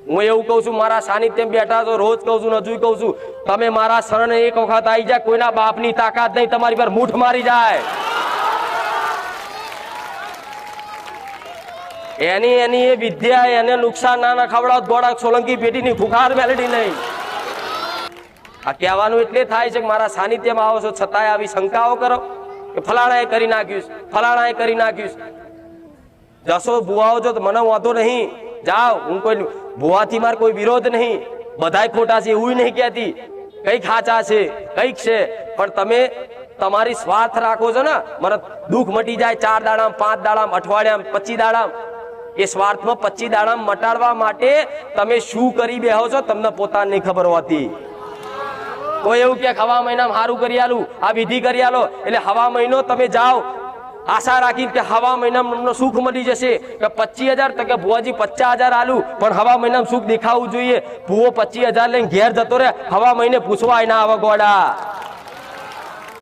હું એવું કહું છું, મારા સાનિધ્યમાં બેઠા છો, રોજ કહું છું, હજુ કહું છું, તમે મારા શરણે એક વખત આવી જાય, કોઈના બાપની તાકાત નહીં તમારી પર મૂઠ મારી જાય. એની એ વિદ્યા એને નુકસાન ના ખવડાવ ગોળા સોલંકી પેટીની ફુખાર મેલડી નહીં. આ કહેવાનું એટલે થાય છે કે મારા સાનિધ્યમાં આવો છો છતાંય આવી શંકાઓ કરો કે ફલાણાએ કરી નાખ્યું, ફલાણાએ કરી નાખ્યું. જશો ભુવાઓ જો તો મને વાંધો નહીં, જાઓ, હું કોઈ ભુવાથી મારે કોઈ વિરોધ નહીં, બધાય ખોટા છે એવું નહીં કહેતી, કઈક સાચા છે કઈક છે, પણ તમે તમારી સ્વાર્થ રાખો છો ને, મને દુઃખ મટી જાય 4 દાડામાં, 5 દાડામાં, અઠવાડિયામાં, 25 દાડામાં. એ સ્વાર્થમાં 25 દાડામાં મટાડવા માટે તમે શું કરી બેહો છો તમને પોતાને નહીં ખબર હોતી. કોઈ એવું કે હવા મહિનામાં સારું કરી આલું, આ વિધિ કરી આલો, એટલે હવા મહિનો તમે જાઓ આશા રાખી કે હવા મહિનામાં સુખ મળી જશે કે 25,000, તો કે ભુવાજી 50,000 આલું, પણ હવા મહિનામાં સુખ દેખાવું જોઈએ. ભુવો 25,000 લઈને ઘેર જતો રહે, હવા મહિને પૂછવા ના આવે ગોડા.